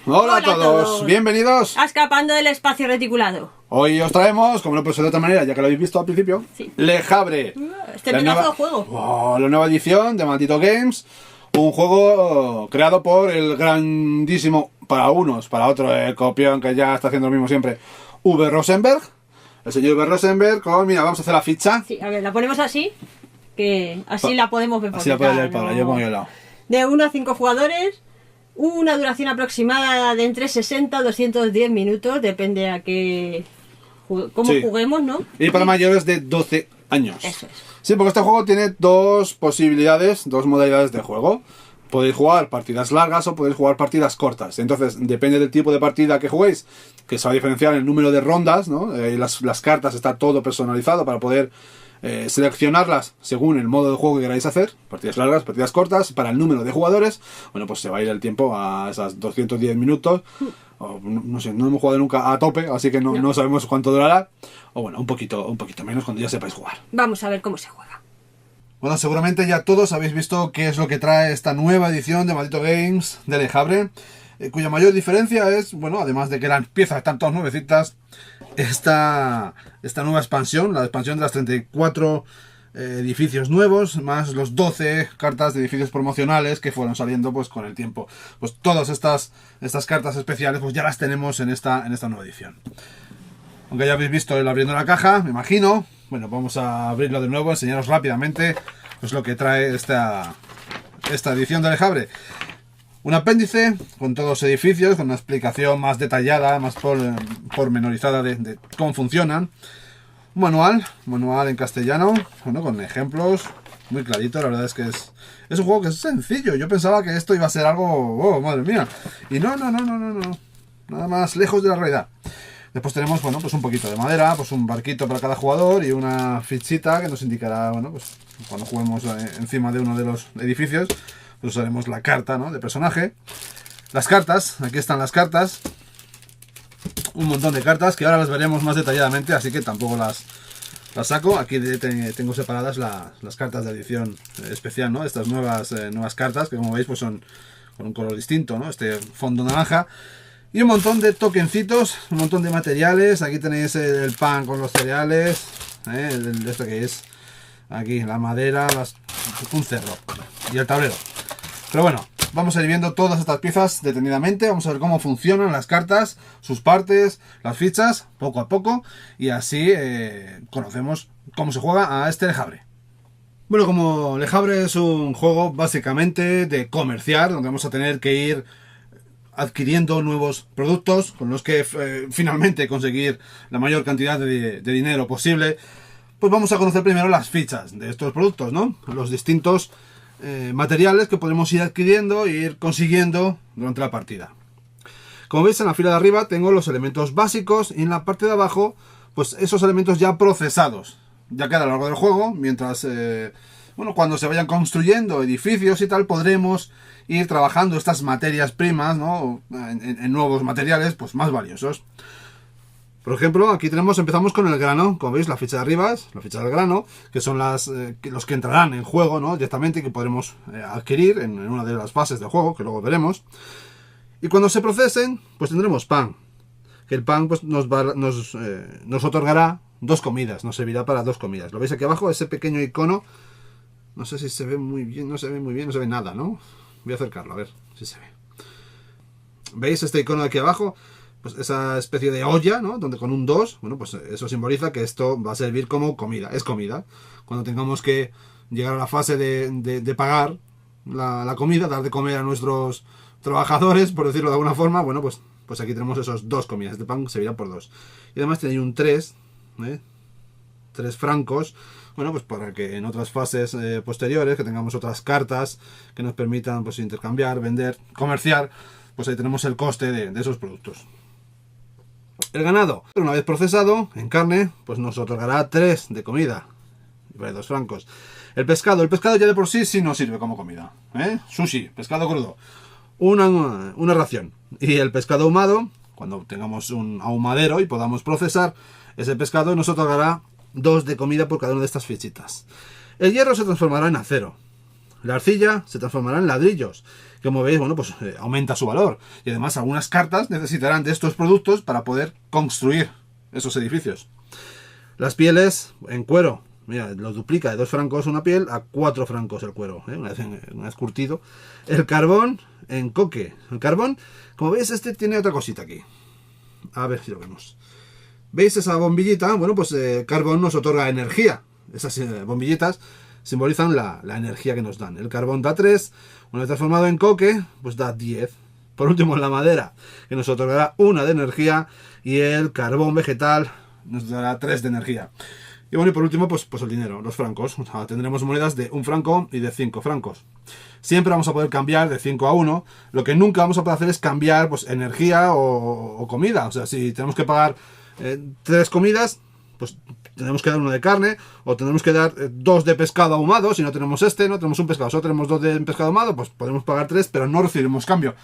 Hola a todos, bienvenidos a Escapando del Espacio Reticulado. Hoy os traemos, como no puede ser de otra manera, ya que lo habéis visto al principio, sí. Le Havre. Este pedazo de juego. La nueva edición de Maldito Games. Un juego creado por el grandísimo, para unos, para otros, el copión que ya está haciendo lo mismo siempre, Uwe Rosenberg. El señor Uwe Rosenberg, mira, vamos a hacer la ficha. Sí, a ver, la ponemos así, que así la podemos ver. Así la puede leer Paula, yo pongo yo al lado. De 1 a 5 jugadores. Una duración aproximada de entre 60 a 210 minutos, depende a cómo juguemos, ¿no? Y para mayores de 12 años. Eso es. Sí, porque este juego tiene dos posibilidades, dos modalidades de juego. Podéis jugar partidas largas o podéis jugar partidas cortas. Entonces, depende del tipo de partida que juguéis, que se va a diferenciar el número de rondas, ¿no? Las cartas, está todo personalizado para poder seleccionarlas según el modo de juego que queráis hacer. Partidas largas, partidas cortas, para el número de jugadores. Bueno, pues se va a ir el tiempo a esas 210 minutos. O, no sé, no hemos jugado nunca a tope, así que no sabemos cuánto durará. O bueno, un poquito menos cuando ya sepáis jugar. Vamos a ver cómo se juega. Bueno, seguramente ya todos habéis visto qué es lo que trae esta nueva edición de Maldito Games de Le Havre, cuya mayor diferencia es, bueno, además de que las piezas están todas nuevecitas, esta nueva expansión, la expansión de las 34 edificios nuevos, más los 12 cartas de edificios promocionales que fueron saliendo pues con el tiempo. Pues todas estas cartas especiales pues ya las tenemos en esta nueva edición. Aunque ya habéis visto el abriendo la caja, me imagino. Bueno, vamos a abrirlo de nuevo, enseñaros rápidamente pues lo que trae esta edición de Le Havre. Un apéndice con todos los edificios, con una explicación más detallada, más pormenorizada de cómo funcionan. Un manual en castellano, bueno, con ejemplos, muy clarito. La verdad es que es un juego que es sencillo. Yo pensaba que esto iba a ser algo, oh, madre mía. Y no, nada más lejos de la realidad. Después tenemos, bueno, pues un poquito de madera, pues un barquito para cada jugador y una fichita que nos indicará, bueno, pues cuando juguemos encima de uno de los edificios, pues usaremos la carta, ¿no?, de personaje. Las cartas, aquí están las cartas. Un montón de cartas que ahora las veremos más detalladamente, así que tampoco las saco. Aquí tengo separadas las cartas de edición especial, ¿no? Estas nuevas cartas que, como veis, pues son con un color distinto, ¿no? Este fondo naranja. Y un montón de tokencitos, un montón de materiales. Aquí tenéis el pan con los cereales, esto que es aquí, la madera, un cerro y el tablero. Pero bueno, vamos a ir viendo todas estas piezas detenidamente. Vamos a ver cómo funcionan las cartas, sus partes, las fichas, poco a poco. Y así conocemos cómo se juega a este Le Havre. Bueno, como Le Havre es un juego básicamente de comerciar, donde vamos a tener que ir adquiriendo nuevos productos con los que finalmente conseguir la mayor cantidad de dinero posible, pues vamos a conocer primero las fichas de estos productos, ¿no? Los distintos materiales que podemos ir adquiriendo e ir consiguiendo durante la partida. Como veis, en la fila de arriba tengo los elementos básicos y en la parte de abajo pues esos elementos ya procesados, ya que a lo largo del juego, mientras cuando se vayan construyendo edificios y tal, podremos ir trabajando estas materias primas, ¿no?, en nuevos materiales pues más valiosos. Por ejemplo, aquí empezamos con el grano. Como veis, la ficha de arriba es la ficha del grano, que son los que entrarán en juego, ¿no?, directamente, y que podremos adquirir en una de las fases del juego, que luego veremos. Y cuando se procesen, pues tendremos pan, que el pan pues nos otorgará 2 comidas, nos servirá para 2 comidas. Lo veis aquí abajo, ese pequeño icono. No sé si se ve muy bien, no se ve nada, ¿no? Voy a acercarlo, a ver si se ve. ¿Veis este icono de aquí abajo? Pues esa especie de olla, ¿no?, donde con un 2, bueno, pues eso simboliza que esto va a servir como comida, es comida. Cuando tengamos que llegar a la fase de pagar la comida, dar de comer a nuestros trabajadores, por decirlo de alguna forma, bueno, pues aquí tenemos esos 2 comidas. Este pan servirá por 2. Y además tiene un 3, 3 francos, bueno, pues para que en otras fases posteriores, que tengamos otras cartas que nos permitan pues intercambiar, vender, comerciar, pues ahí tenemos el coste de esos productos. El ganado, una vez procesado en carne, pues nos otorgará 3 de comida, vale 2 francos. El pescado ya de por sí no sirve como comida, sushi, pescado crudo, una ración. Y el pescado ahumado, cuando tengamos un ahumadero y podamos procesar ese pescado, nos otorgará 2 de comida por cada una de estas fichitas. El hierro se transformará en acero. La arcilla se transformará en ladrillos. Como veis, bueno, pues aumenta su valor. Y además algunas cartas necesitarán de estos productos para poder construir esos edificios. Las pieles en cuero, mira, lo duplica de 2 francos una piel a 4 francos el cuero, una vez curtido. El carbón en coque. El carbón, como veis, este tiene otra cosita aquí. A ver si lo vemos. ¿Veis esa bombillita? Bueno, pues carbón nos otorga energía. Esas bombillitas simbolizan la energía que nos dan. El carbón da 3, una vez transformado en coque, pues da 10. Por último, la madera, que nos otorgará 1 de energía, y el carbón vegetal nos dará 3 de energía. Y bueno, y por último, pues el dinero, los francos. O sea, tendremos monedas de 1 franco y de 5 francos. Siempre vamos a poder cambiar de 5 a 1. Lo que nunca vamos a poder hacer es cambiar pues energía o comida. O sea, si tenemos que pagar 3 comidas, pues tenemos que dar 1 de carne, o tenemos que dar 2 de pescado ahumado. Si no tenemos no tenemos un pescado, solo tenemos 2 de pescado ahumado, pues podemos pagar 3, pero no recibiremos cambio.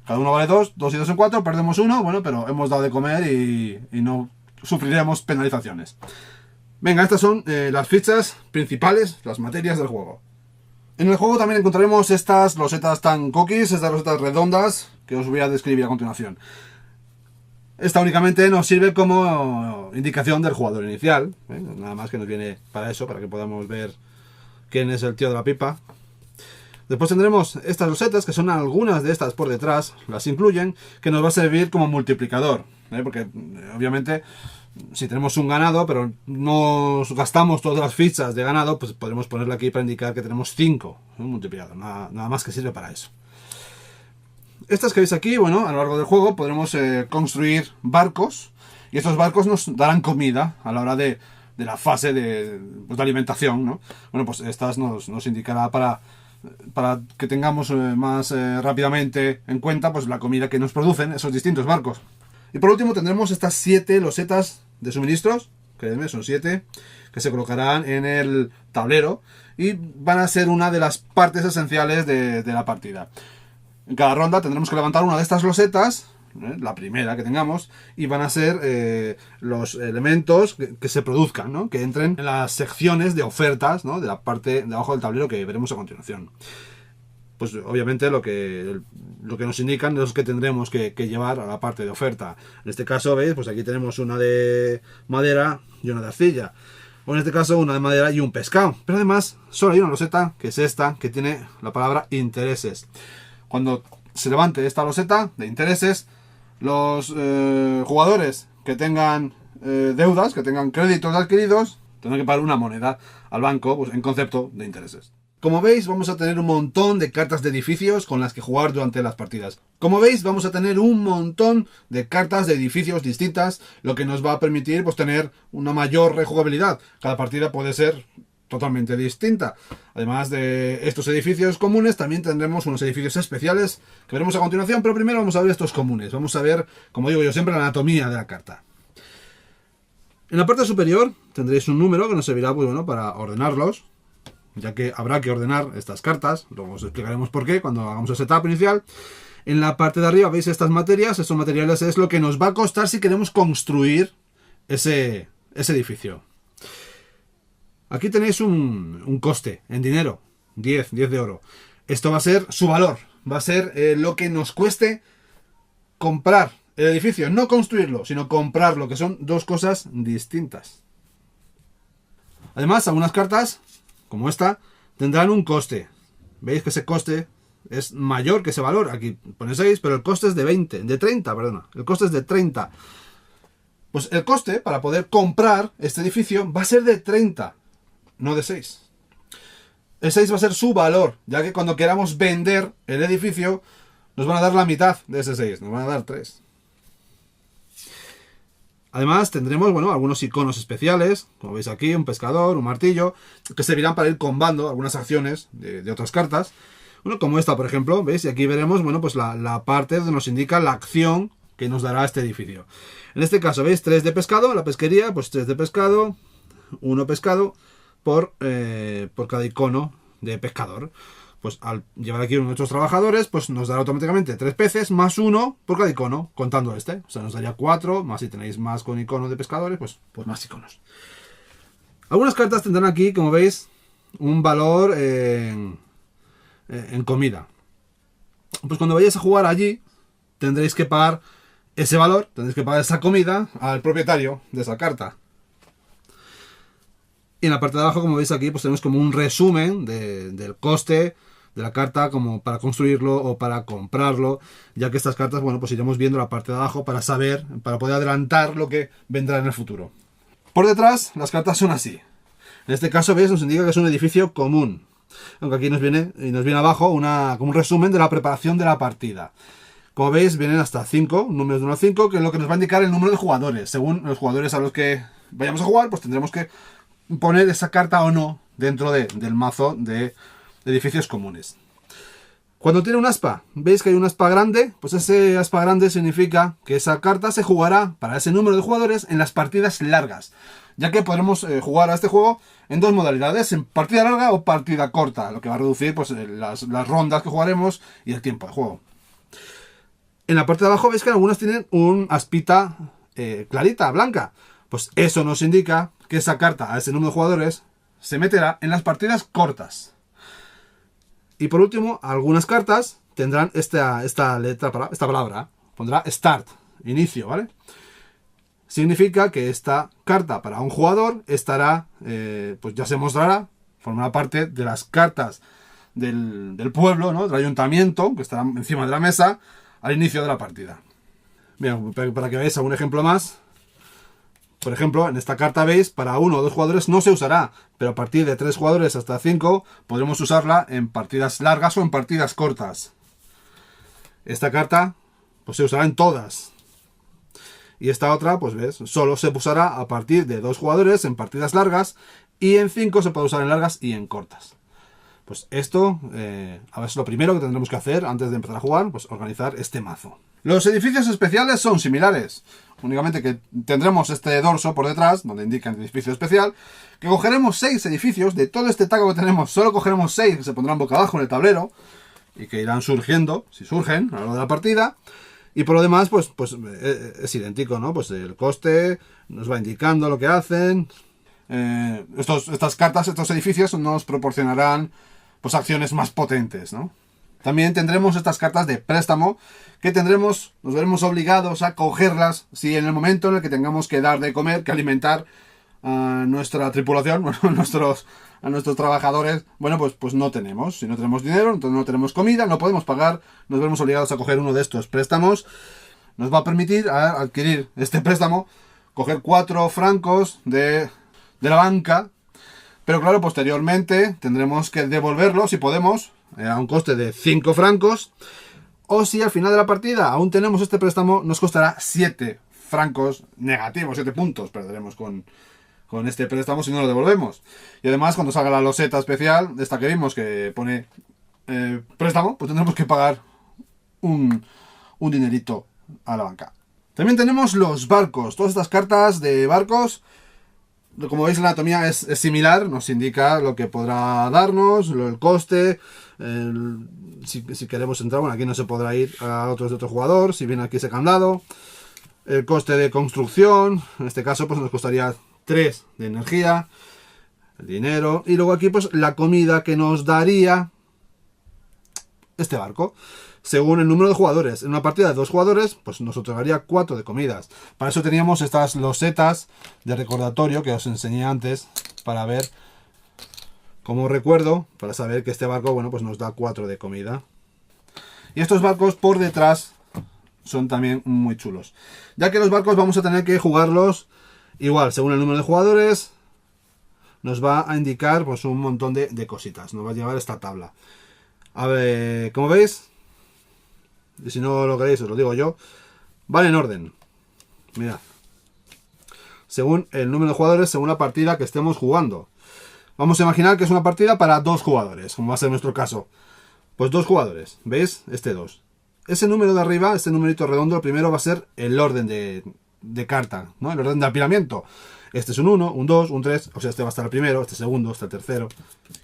Cada uno vale 2, 2 y 2 son 4, perdemos 1, bueno, pero hemos dado de comer y no sufriremos penalizaciones. Venga, estas son las fichas principales, las materias del juego. En el juego también encontraremos estas losetas tan cookies, estas losetas redondas, que os voy a describir a continuación. Esta únicamente nos sirve como indicación del jugador inicial, nada más que nos viene para eso, para que podamos ver quién es el tío de la pipa. Después tendremos estas losetas, que son algunas de estas por detrás, las incluyen, que nos va a servir como multiplicador, porque obviamente si tenemos un ganado, pero no gastamos todas las fichas de ganado, pues podremos ponerla aquí para indicar que tenemos 5, un multiplicador, nada más que sirve para eso. Estas que veis aquí, bueno, a lo largo del juego podremos construir barcos, y estos barcos nos darán comida a la hora de la fase de alimentación, ¿no? Bueno, pues estas nos indicará para que tengamos más rápidamente en cuenta pues la comida que nos producen esos distintos barcos. Y por último tendremos estas 7 losetas de suministros, créanme, son 7, que se colocarán en el tablero y van a ser una de las partes esenciales de la partida. En cada ronda tendremos que levantar una de estas losetas, la primera que tengamos, y van a ser los elementos que se produzcan, ¿no? Que entren en las secciones de ofertas, ¿no? De la parte de abajo del tablero que veremos a continuación. Pues obviamente lo que nos indican es que tendremos que llevar a la parte de oferta. En este caso, ¿veis? Pues aquí tenemos una de madera y una de arcilla. O en este caso una de madera y un pescado. Pero además solo hay una loseta, que es esta, que tiene la palabra intereses. Cuando se levante esta loseta de intereses, los jugadores que tengan deudas, que tengan créditos adquiridos, tendrán que pagar una moneda al banco, pues, en concepto de intereses. Como veis, vamos a tener un montón de cartas de edificios con las que jugar durante las partidas. Como veis, vamos a tener un montón de cartas de edificios distintas, lo que nos va a permitir pues tener una mayor rejugabilidad. Cada partida puede ser totalmente distinta. Además de estos edificios comunes, también tendremos unos edificios especiales que veremos a continuación, pero primero vamos a ver estos comunes. Vamos a ver, como digo yo siempre, la anatomía de la carta. En la parte superior tendréis un número que nos servirá pues, bueno, para ordenarlos, ya que habrá que ordenar estas cartas. Luego os explicaremos por qué cuando hagamos el setup inicial. En la parte de arriba veis estas materias. Estos materiales es lo que nos va a costar si queremos construir ese edificio. Aquí tenéis un coste en dinero, 10 de oro. Esto va a ser su valor, va a ser lo que nos cueste comprar el edificio, no construirlo, sino comprarlo, que son dos cosas distintas. Además, algunas cartas, como esta, tendrán un coste. Veis que ese coste es mayor que ese valor. Aquí pone 6, pero el coste es de 30, perdona. El coste es de 30. Pues el coste para poder comprar este edificio va a ser de 30, no de 6. El 6 va a ser su valor, ya que cuando queramos vender el edificio, nos van a dar la mitad de ese 6, nos van a dar 3. Además tendremos, bueno, algunos iconos especiales, como veis aquí, un pescador, un martillo, que servirán para ir combando algunas acciones de otras cartas. Bueno, como esta, por ejemplo, ¿veis? Y aquí veremos, bueno, pues la parte donde nos indica la acción que nos dará este edificio. En este caso, ¿veis? 3 de pescado, la pesquería, pues 3 de pescado, 1 pescado por cada icono de pescador. Pues al llevar aquí uno de nuestros trabajadores, pues nos dará automáticamente 3 peces más 1 por cada icono, contando este. O sea, nos daría 4, más si tenéis más con iconos de pescadores, pues más iconos. Algunas cartas tendrán aquí, como veis, un valor en comida. pues cuando vayáis a jugar allí, tendréis que pagar ese valor, tendréis que pagar esa comida al propietario de esa carta. Y en la parte de abajo, como veis aquí, pues tenemos como un resumen del coste de la carta, como para construirlo o para comprarlo, ya que estas cartas, bueno, pues iremos viendo la parte de abajo para saber, para poder adelantar lo que vendrá en el futuro. Por detrás, las cartas son así. En este caso, veis, nos indica que es un edificio común. Aunque aquí nos viene abajo como un resumen de la preparación de la partida. Como veis, vienen hasta 5, números de 1 a 5, que es lo que nos va a indicar el número de jugadores. Según los jugadores a los que vayamos a jugar, pues tendremos que poner esa carta o no dentro del mazo de edificios comunes. Cuando tiene un aspa, veis que hay un aspa grande, pues ese aspa grande significa que esa carta se jugará para ese número de jugadores en las partidas largas, ya que podremos jugar a este juego en dos modalidades, en partida larga o partida corta, lo que va a reducir pues las rondas que jugaremos y el tiempo de juego. En la parte de abajo veis que algunos tienen un aspita clarita, blanca, pues eso nos indica que esa carta a ese número de jugadores se meterá en las partidas cortas. Y por último, algunas cartas tendrán esta palabra, pondrá start, inicio, ¿vale? Significa que esta carta para un jugador estará, pues ya se mostrará, formará parte de las cartas del pueblo, ¿no? Del ayuntamiento, que estará encima de la mesa al inicio de la partida. Bien, para que veáis algún ejemplo más. Por ejemplo, en esta carta veis, para 1 o 2 jugadores no se usará, pero a partir de 3 jugadores hasta 5 podremos usarla en partidas largas o en partidas cortas. Esta carta pues se usará en todas. Y esta otra, pues ves, solo se usará a partir de 2 jugadores en partidas largas y en 5 se puede usar en largas y en cortas. Pues esto, a ver, es lo primero que tendremos que hacer antes de empezar a jugar, pues organizar este mazo. Los edificios especiales son similares, únicamente que tendremos este dorso por detrás, donde indica el edificio especial, que cogeremos 6 edificios, de todo este taco que tenemos, solo cogeremos 6 que se pondrán boca abajo en el tablero, y que irán surgiendo, si surgen, a lo largo de la partida, y por lo demás, pues es idéntico, ¿no? Pues el coste nos va indicando lo que hacen. Estas cartas, estos edificios nos proporcionarán pues acciones más potentes, ¿no? También tendremos estas cartas de préstamo que nos veremos obligados a cogerlas si en el momento en el que tengamos que dar de comer, que alimentar a nuestra tripulación, bueno, a nuestros trabajadores, bueno, pues no tenemos. Si no tenemos dinero, entonces no tenemos comida, no podemos pagar, nos veremos obligados a coger uno de estos préstamos. Nos va a permitir adquirir este préstamo, coger 4 francos de la banca, pero claro, posteriormente tendremos que devolverlo, si podemos, a un coste de 5 francos, o si al final de la partida aún tenemos este préstamo, nos costará 7 francos negativos, 7 puntos perderemos con este préstamo si no lo devolvemos. Y además, cuando salga la loseta especial, esta que vimos que pone préstamo, pues tendremos que pagar un dinerito a la banca. También tenemos los barcos, todas estas cartas de barcos. Como veis, la anatomía es similar, nos indica lo que podrá darnos, el coste, si queremos entrar, bueno, aquí no se podrá ir a otros de otro jugador, si viene aquí ese candado, el coste de construcción, en este caso pues nos costaría 3 de energía, el dinero, y luego aquí pues la comida que nos daría este barco. Según el número de jugadores. En una partida de 2 jugadores, pues nos otorgaría 4 de comidas. Para eso teníamos estas losetas de recordatorio que os enseñé antes, para ver, como recuerdo, para saber que este barco, bueno, pues nos da 4 de comida. Y estos barcos por detrás son también muy chulos. Ya que los barcos vamos a tener que jugarlos igual, según el número de jugadores, nos va a indicar pues un montón de cositas. Nos va a llevar esta tabla. A ver, como veis, y si no lo queréis os lo digo yo, van en orden. Mirad, según el número de jugadores, según la partida que estemos jugando. Vamos a imaginar que es una partida para 2 jugadores, como va a ser nuestro caso. Pues 2 jugadores, ¿veis? Este 2. Ese número de arriba, este numerito redondo, el primero va a ser el orden de carta, ¿no? El orden de apilamiento. Este es un 1, un 2, un 3, o sea, este va a estar el primero, este segundo, este el tercero.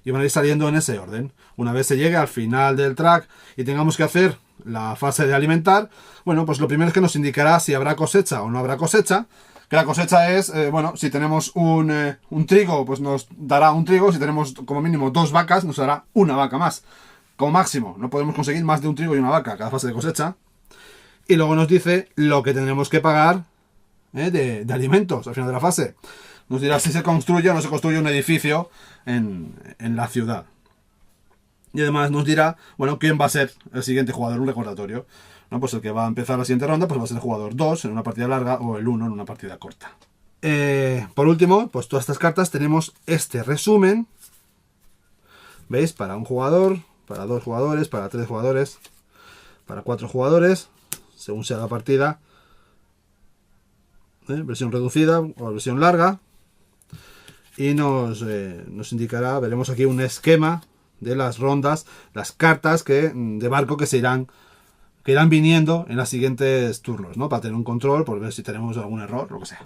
Y van a ir saliendo en ese orden. Una vez se llegue al final del track y tengamos que hacer la fase de alimentar, bueno, pues lo primero es que nos indicará si habrá cosecha o no habrá cosecha. Que la cosecha es, bueno, si tenemos un trigo, pues nos dará un trigo. Si tenemos como mínimo 2 vacas, nos dará una vaca más. como máximo. No podemos conseguir más de un trigo y una vaca cada fase de cosecha. Y luego nos dice lo que tendremos que pagar de alimentos al final de la fase. Nos dirá si se construye o no se construye un edificio en la ciudad. Y además nos dirá, bueno, quién va a ser el siguiente jugador, un recordatorio. ¿No? Pues el que va a empezar la siguiente ronda, pues va a ser el jugador 2 en una partida larga o el 1 en una partida corta. Por último, pues todas estas cartas tenemos este resumen. ¿Veis? Para un jugador, para 2 jugadores, para 3 jugadores, para 4 jugadores, según sea la partida. Versión reducida o versión larga. Y nos indicará, veremos aquí un esquema de las rondas, las cartas de barco que irán viniendo en los siguientes turnos, ¿no? Para tener un control, por ver si tenemos algún error, lo que sea.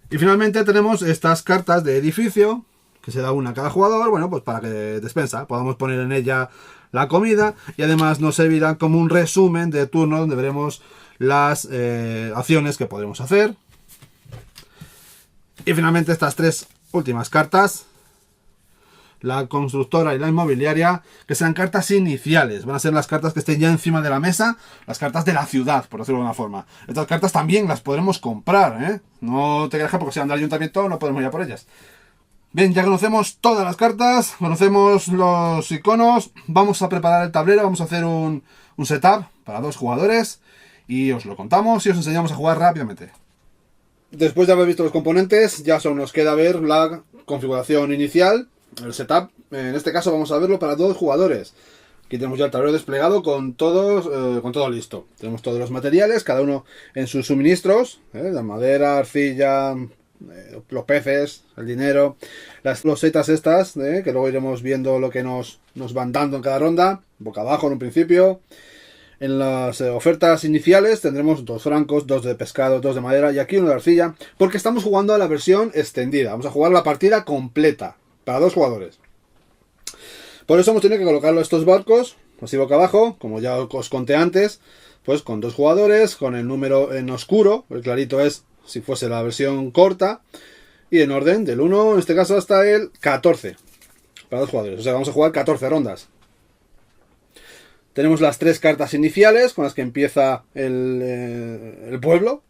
Y finalmente tenemos estas cartas de edificio, que se da una a cada jugador, bueno, pues para que despensa, podamos poner en ella la comida, y además nos servirá como un resumen de turno donde veremos las acciones que podremos hacer. Y finalmente estas 3 últimas cartas, la constructora y la inmobiliaria, que serán cartas iniciales. Van a ser las cartas que estén ya encima de la mesa, las cartas de la ciudad, por decirlo de alguna forma. Estas cartas también las podremos comprar, ¿eh? No te quejes porque sean del ayuntamiento, no podemos ir a por ellas. Bien, ya conocemos todas las cartas, conocemos los iconos, vamos a preparar el tablero, vamos a hacer un setup para 2 jugadores y os lo contamos y os enseñamos a jugar rápidamente. Después de haber visto los componentes, ya solo nos queda ver la configuración inicial, el setup. En este caso vamos a verlo para 2 jugadores. Aquí tenemos ya el tablero desplegado con todo listo. Tenemos todos los materiales, cada uno en sus suministros, la madera, arcilla, los peces, el dinero, las losetas estas, que luego iremos viendo lo que nos van dando en cada ronda, boca abajo en un principio. En las ofertas iniciales tendremos 2 francos, 2 de pescado, 2 de madera y aquí 1 de arcilla, porque estamos jugando a la versión extendida. Vamos a jugar la partida completa para 2 jugadores. Por eso hemos tenido que colocarlo estos barcos, así boca abajo, como ya os conté antes, pues con 2 jugadores, con el número en oscuro, el clarito es si fuese la versión corta, y en orden del 1, en este caso hasta el 14, para 2 jugadores. O sea, vamos a jugar 14 rondas. Tenemos las 3 cartas iniciales con las que empieza el pueblo.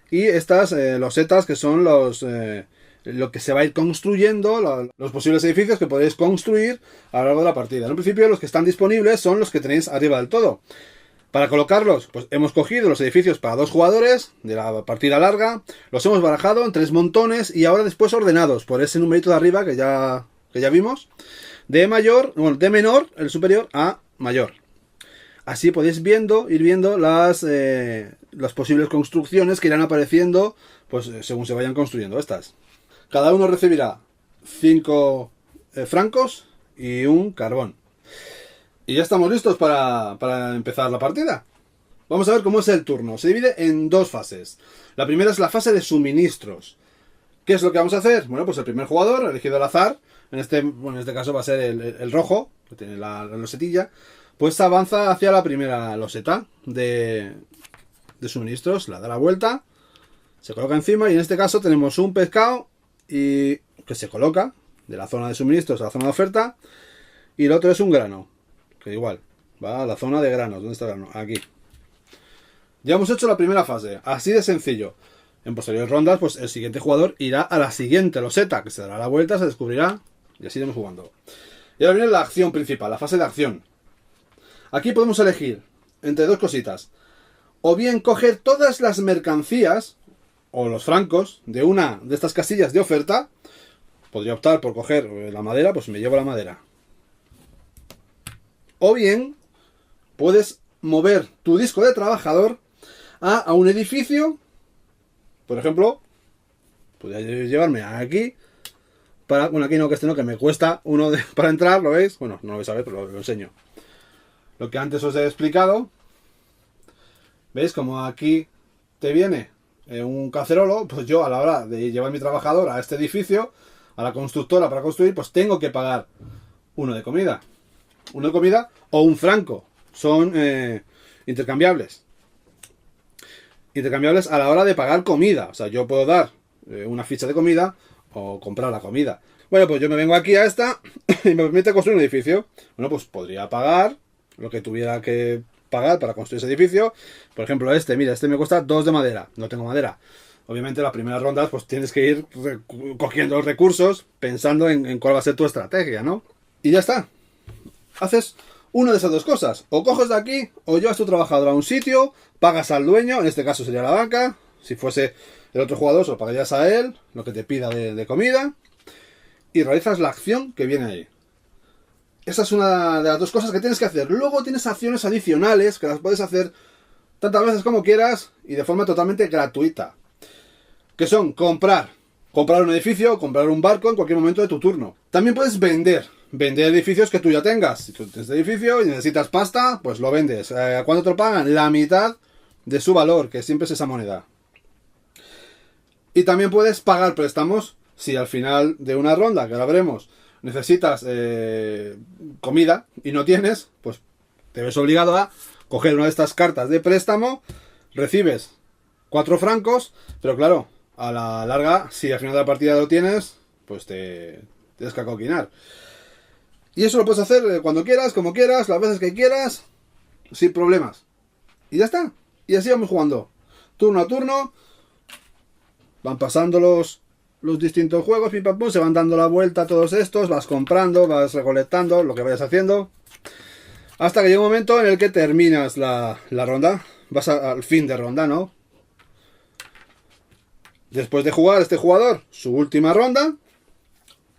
Y estas losetas que son lo que se va a ir construyendo, los posibles edificios que podéis construir a lo largo de la partida. En un principio los que están disponibles son los que tenéis arriba del todo. Para colocarlos, pues hemos cogido los edificios para 2 jugadores de la partida larga. Los hemos barajado en 3 montones y ahora después ordenados por ese numerito de arriba que ya vimos. De menor, el superior, a mayor. Así podéis ir viendo las posibles construcciones que irán apareciendo pues según se vayan construyendo estas. Cada uno recibirá 5 francos y un carbón. Y ya estamos listos para empezar la partida. Vamos a ver cómo es el turno. Se divide en 2 fases. La primera es la fase de suministros. ¿Qué es lo que vamos a hacer? Bueno, pues el primer jugador, elegido al azar, en este caso va a ser el rojo, que tiene la losetilla, pues avanza hacia la primera loseta de suministros, la da la vuelta, se coloca encima y en este caso tenemos un pescado que se coloca de la zona de suministros a la zona de oferta y el otro es un grano, que igual va a la zona de granos. ¿Dónde está el grano? Aquí. Ya hemos hecho la primera fase, así de sencillo. En posteriores rondas, pues el siguiente jugador irá a la siguiente loseta, que se dará la vuelta, se descubrirá y así iremos jugando. Y ahora viene la acción principal, la fase de acción. Aquí podemos elegir entre 2 cositas. O bien coger todas las mercancías o los francos de una de estas casillas de oferta. Podría optar por coger la madera, pues me llevo la madera. O bien puedes mover tu disco de trabajador a un edificio. Por ejemplo, podría llevarme aquí. Bueno, aquí no, que que me cuesta uno para entrar, ¿lo veis? Bueno, no lo vais a ver, pero lo enseño. Lo que antes os he explicado. ¿Veis? Como aquí te viene un cacerolo, pues yo a la hora de llevar mi trabajador a este edificio, a la constructora para construir, pues tengo que pagar uno de comida. Uno de comida o un franco. Son intercambiables. Intercambiables a la hora de pagar comida. O sea, yo puedo dar una ficha de comida o comprar la comida. Bueno, pues yo me vengo aquí a esta y me permite construir un edificio. Bueno, pues podría pagar lo que tuviera que pagar para construir ese edificio. Por ejemplo, mira, este me cuesta 2 de madera, no tengo madera. Obviamente las primeras rondas pues tienes que ir cogiendo los recursos pensando en cuál va a ser tu estrategia, ¿no? Y ya está. Haces una de esas dos cosas. O coges de aquí o llevas tu trabajador a un sitio, pagas al dueño, en este caso sería la banca. Si fuese el otro jugador, se lo pagarías a él, lo que te pida de comida, y realizas la acción que viene ahí. Esa es una de las dos cosas que tienes que hacer. Luego tienes acciones adicionales que las puedes hacer tantas veces como quieras y de forma totalmente gratuita. Que son comprar un edificio, comprar un barco en cualquier momento de tu turno. También puedes vender edificios que tú ya tengas. Si tú tienes edificio y necesitas pasta, pues lo vendes. ¿A cuánto te lo pagan? La mitad de su valor, que siempre es esa moneda. Y también puedes pagar préstamos si al final de una ronda, que ahora veremos, necesitas comida y no tienes, pues te ves obligado a coger una de estas cartas de préstamo, recibes 4 francos, pero claro, a la larga, si al final de la partida lo tienes, pues te tienes que acoquinar. Y eso lo puedes hacer cuando quieras, como quieras, las veces que quieras, sin problemas. Y ya está. Y así vamos jugando. Turno a turno. Van pasando los distintos juegos, pim pam pum, se van dando la vuelta a todos estos, vas comprando, vas recolectando, lo que vayas haciendo. Hasta que llega un momento en el que terminas la ronda. Vas al fin de ronda, ¿no? Después de jugar este jugador su última ronda,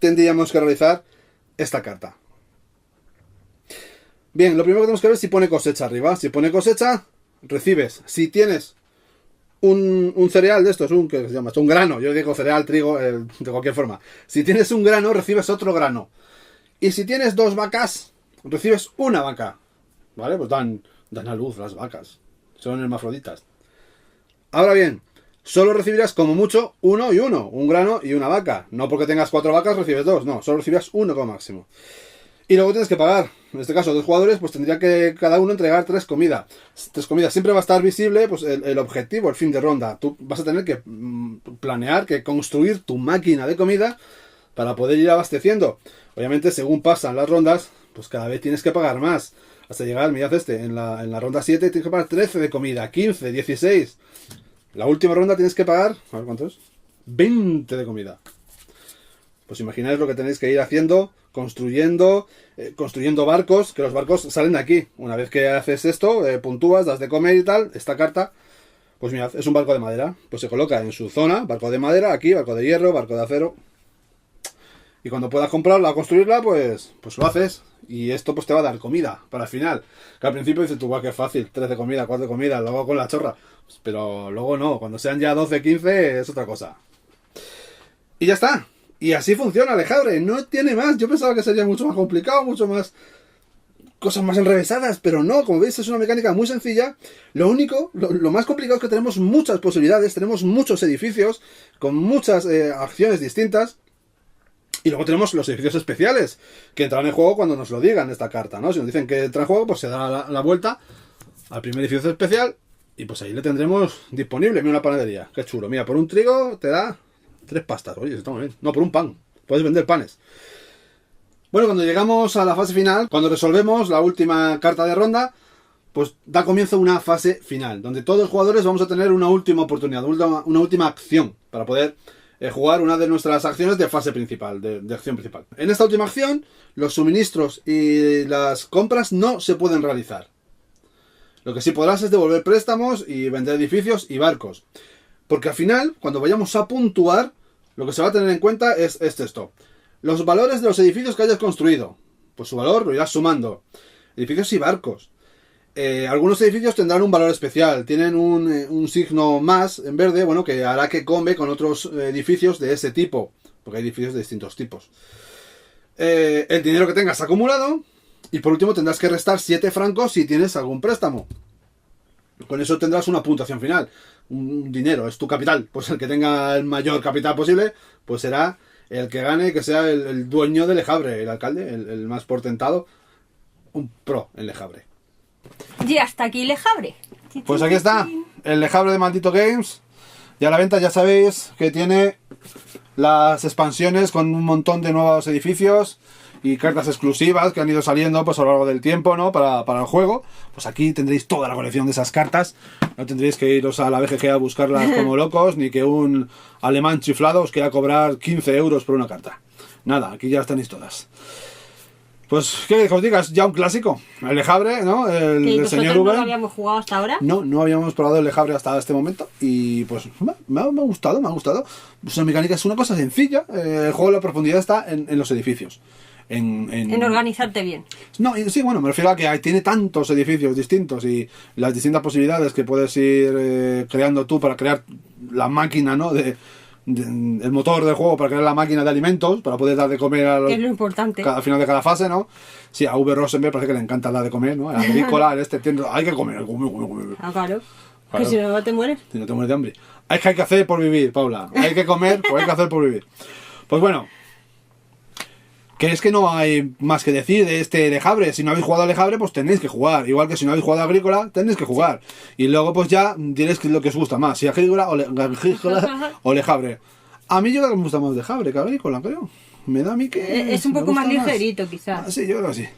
tendríamos que realizar esta carta. Bien, lo primero que tenemos que ver es si pone cosecha arriba. Si pone cosecha, recibes. Si tienes un cereal de estos, ¿qué se llama? Un grano, yo digo cereal, trigo, de cualquier forma. Si tienes un grano, recibes otro grano. Y si tienes 2 vacas, recibes una vaca. ¿Vale? Pues dan a luz las vacas. Son hermafroditas. Ahora bien, solo recibirás como mucho uno y uno, un grano y una vaca. No porque tengas 4 vacas recibes 2, no, solo recibirás uno como máximo. Y luego tienes que pagar. En este caso, 2 jugadores, pues tendría que cada uno entregar 3 comidas. 3 comidas. Siempre va a estar visible pues el objetivo, el fin de ronda. Tú vas a tener que planear, que construir tu máquina de comida para poder ir abasteciendo. Obviamente, según pasan las rondas, pues cada vez tienes que pagar más. Hasta llegar, mirad en la ronda 7 tienes que pagar 13 de comida, 15, 16. La última ronda tienes que pagar, a ver cuánto es, 20 de comida. Pues imagináis lo que tenéis que ir haciendo, construyendo barcos, que los barcos salen de aquí. Una vez que haces esto, puntúas, das de comer y tal, esta carta, pues mirad, es un barco de madera. Pues se coloca en su zona, barco de madera, aquí, barco de hierro, barco de acero. Y cuando puedas comprarla o construirla, pues lo haces. Y esto pues te va a dar comida para el final. Que al principio dices tú, guau, qué fácil, 3 de comida, 4 de comida, luego con la chorra. Pero luego no, cuando sean ya 12, 15 es otra cosa. Y ya está. Y así funciona Le Havre, no tiene más. Yo pensaba que sería mucho más complicado, mucho más... cosas más enrevesadas, pero no, como veis es una mecánica muy sencilla. Lo único, lo más complicado es que tenemos muchas posibilidades, tenemos muchos edificios con muchas acciones distintas. Y luego tenemos los edificios especiales, que entrarán en juego cuando nos lo digan esta carta, ¿no? Si nos dicen que entra en juego, pues se da la vuelta al primer edificio especial y pues ahí le tendremos disponible. Mira una panadería, qué chulo. Mira, por un trigo te da 3 pastas. Oye, está muy bien. No, por un pan. Puedes vender panes. Bueno, cuando llegamos a la fase final, cuando resolvemos la última carta de ronda, pues da comienzo una fase final, donde todos los jugadores vamos a tener una última oportunidad, una última acción para poder jugar una de nuestras acciones de fase principal, de acción principal. En esta última acción, los suministros y las compras no se pueden realizar. Lo que sí podrás es devolver préstamos y vender edificios y barcos. Porque al final, cuando vayamos a puntuar, lo que se va a tener en cuenta es esto. Los valores de los edificios que hayas construido. Pues su valor lo irás sumando. Edificios y barcos. Algunos edificios tendrán un valor especial, tienen un signo más en verde, bueno, que hará que combe con otros edificios de ese tipo, porque hay edificios de distintos tipos. El dinero que tengas acumulado, y por último tendrás que restar 7 francos si tienes algún préstamo. Con eso tendrás una puntuación final. Un dinero, es tu capital, pues el que tenga el mayor capital posible, pues será el que gane, que sea el dueño de Le Havre, el alcalde, el más portentado, un pro en Le Havre. Y hasta aquí Le Havre. Pues aquí está, el Le Havre de Maldito Games. Y a la venta ya sabéis que tiene las expansiones con un montón de nuevos edificios y cartas exclusivas que han ido saliendo pues a lo largo del tiempo, ¿no? Para el juego. Pues aquí tendréis toda la colección de esas cartas. No tendréis que iros a la BGG a buscarlas como locos, ni que un alemán chiflado os quiera cobrar 15 euros por una carta. Nada, aquí ya las tenéis todas. Pues, ¿qué os digas? Ya un clásico. El Le Havre, ¿no? El ¿Que del nosotros señor no Uber. lo habíamos jugado hasta ahora? No habíamos probado el Le Havre hasta este momento. Y pues me ha gustado, me ha gustado. Es una mecánica, es una cosa sencilla. El juego, la profundidad está en los edificios. En organizarte bien. No, sí, bueno, me refiero a que tiene tantos edificios distintos y las distintas posibilidades que puedes ir creando tú para crear la máquina, ¿no? El motor del juego para crear la máquina de alimentos, para poder dar de comer a los, Que es lo importante. al final de cada fase, ¿no? Sí, a Uwe Rosenberg parece que le encanta dar de comer, ¿no? El agrícola, hay que comer, comer. Ah, claro. Claro. Que si no te mueres. Si no te mueres de hambre. Hay que hacer por vivir, Paula. Hay que comer, pues hay que hacer por vivir. Pues bueno, que es que no hay más que decir de este Le Havre. Si no habéis jugado a Le Havre, pues tenéis que jugar. Igual que si no habéis jugado a Agrícola, tenéis que jugar. Y luego pues ya diréis que es lo que os gusta más. Si Agrícola o Le Havre. A mí yo creo que me gusta más Le Havre que Agrícola, creo. Me da a mí que... Es un me poco más gusta ligerito, quizás. Ah, sí, yo creo que sí.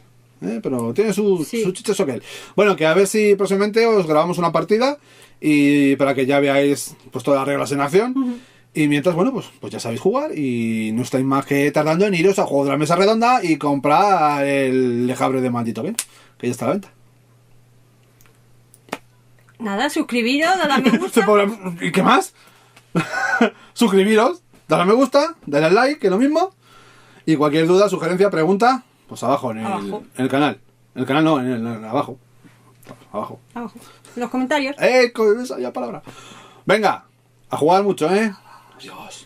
Pero tiene su Sí. chicha soquel. Bueno, que a ver si próximamente os grabamos una partida y para que ya veáis pues todas las reglas en acción. Y mientras, bueno, pues ya sabéis jugar y no estáis más que tardando en iros a Juego de la Mesa Redonda y comprar el Le Havre de Maldito Game, que ya está a la venta. Nada, suscribiros, dale a me gusta. ¿Y qué más? Suscribiros, dale a me gusta, dale al like, que es lo mismo. Y cualquier duda, sugerencia, pregunta, pues abajo en el canal. En el canal no, abajo. Abajo. Abajo. En los comentarios. Esa ya palabra. Venga, a jugar mucho, ¿eh? Adiós.